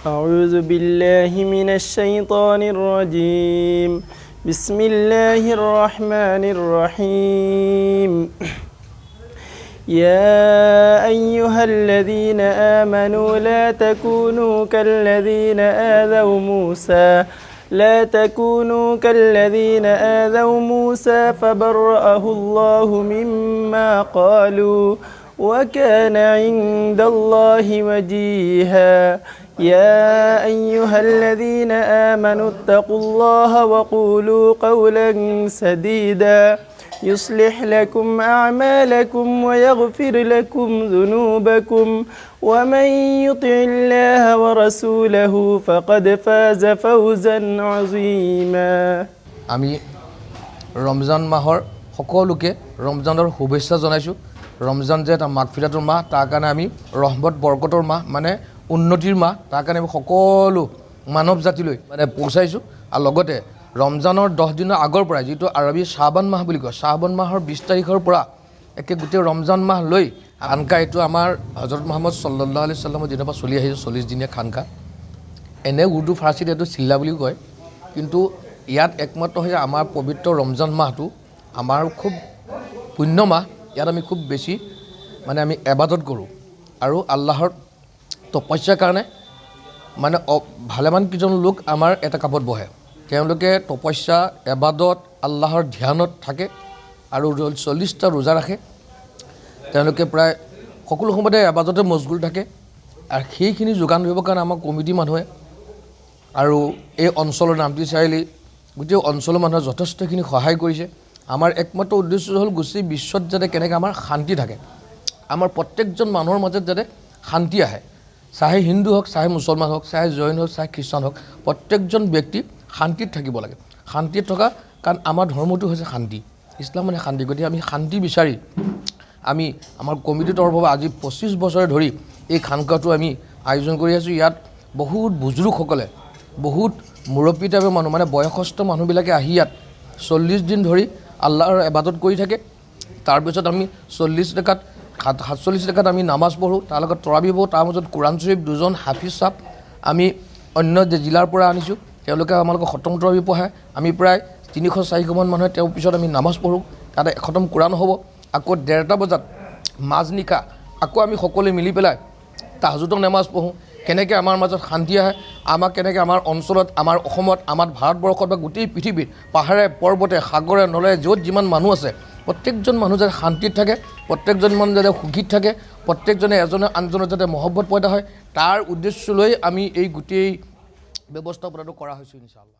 أعوذ بالله من الشيطان الرجيم بسم الله الرحمن الرحيم يا أيها الذين آمنوا لا تكونوا كالذين آذوا موسى فبرأه الله مما قالوا وكان عند الله وجيها يا أيها الذين آمنوا اتقوا الله وقولوا قولا سديدا يصلح لكم أعمالكم ويغفر لكم ذنوبكم ومن يطع الله ورسوله فقد فاز فوزا عظيما আমি রমজান মাহৰ সকলোকে ৰমজানৰ শুভেচ্ছা জনাইছোঁ। ৰমজান যে এটা মাগফিৰাতৰ মাহ, তাৰ কাৰণে আমি ৰহমত বৰকতৰ মাহ মানে উন্নতিৰ মাহ, তাৰ কাৰণে আমি সকলো মানৱ জাতিলৈ মানে পৌঁছাইছোঁ। আৰু লগতে ৰমজানৰ 10 দিনৰ আগৰ পৰা যিটো আৰবী শ্বাবান মাহ বুলি কয়, শ্বাবান মাহৰ 20 তাৰিখৰ পৰা একে গোটেই ৰমজান মাহ লৈ খানকা, এইটো আমাৰ হজৰত মুহাম্মদ সাল্লাল্লাহু আলাইহি সাল্লামৰ দিনৰ পৰা চলি আহিছে 40 দিনীয়া খানকা। এনে উৰ্দু ফাৰ্চীত এইটো চিল্লা বুলি কয়, কিন্তু ইয়াত একমাত্ৰ হৈছে আমাৰ পবিত্ৰ ৰমজান মাহটো আমাৰ খুব পুণ্য মাহ। ইয়াত আমি খুব বেছি মানে আমি ইবাদত কৰোঁ আৰু আল্লাহৰ তপস্যাৰ কাৰণে মানে ভালেমান কেইজন লোক আমাৰ এটা কাপত বহে। তেওঁলোকে তপস্যা ইবাদত আল্লাহৰ ধ্যানত থাকে আৰু 40টা ৰোজা ৰাখে। তেওঁলোকে প্ৰায় সকলো সময়তে ইবাদতে মছগুল থাকে আৰু সেইখিনি যোগান ধৰিবৰ কাৰণে আমাৰ কমিটি মানুহে আৰু এই অঞ্চলৰ নামটি চাৰিআলি গোটেই অঞ্চলৰ মানুহে যথেষ্টখিনি সহায় কৰিছে। আমাৰ একমাত্ৰ উদ্দেশ্য হ'ল গোটেই বিশ্বত যাতে কেনেকৈ আমাৰ শান্তি থাকে, আমাৰ প্ৰত্যেকজন মানুহৰ মাজত যাতে শান্তি আহে, চাহে হিন্দু হওক, চাহে মুছলমান হওক, চাহে জৈন হওক, চাহে খ্ৰীষ্টান হওক, প্ৰত্যেকজন ব্যক্তি শান্তিত থাকিব লাগে। শান্তিত থকা, কাৰণ আমাৰ ধৰ্মটো হৈছে শান্তি, ইছলাম মানে শান্তি। গতিকে আমি শান্তি বিচাৰি আমি আমাৰ কমিটিৰ তৰফৰ পৰা আজি 25 বছৰে ধৰি এই খানকাটো আমি আয়োজন কৰি আছোঁ। ইয়াত বহুত বুজুৰ্গসকলে, বহুত মুৰব্বী টাইপৰ মানুহ মানে বয়সস্থ মানুহবিলাকে আহি ইয়াত 40 দিন ধৰি আল্লাহৰ ইবাদত কৰি থাকে। তাৰপিছত আমি 40 ৰেকাত 47 ৰেকাত আমি নামাজ পঢ়োঁ, তাৰ লগত তৰাবি পঢ়োঁ, তাৰ মাজত কোৰাণ শ্বৰীফ 2জন হাফিজ চাপ আমি অন্য জিলাৰ পৰা আনিছোঁ, তেওঁলোকে আমালোকক খতম তৰাবি পঢ়ায়। আমি প্ৰায় 300-400মান মানুহে তেওঁৰ পিছত আমি নামাজ পঢ়োঁ, তাতে খতম কোৰাণ হ'ব। আকৌ 1:30 বজাত মাজনিশা আকৌ আমি সকলোৱে মিলি পেলাই তাহাজুদৰ নামাজ পঢ়োঁ। কেনেকৈ আমাৰ মাজত শান্তি আহে, আমাক কেনেকৈ আমাৰ অঞ্চলত, আমাৰ অসমত, আমাৰ ভাৰতবৰ্ষত বা গোটেই পৃথিৱীত পাহাৰে পৰ্বতে সাগৰে নলে য'ত যিমান মানুহ আছে প্ৰত্যেকজন মানুহ যাতে শান্তিত থাকে, প্ৰত্যেকজন মানুহ যাতে সুখীত থাকে, প্ৰত্যেকজনে এজনে আনজনৰ যাতে মহব্বত পয়দা হয়, তাৰ উদ্দেশ্য লৈ আমি এই গোটেই ব্যৱস্থাপনাটো কৰা হৈছে ইনশাআল্লাহ।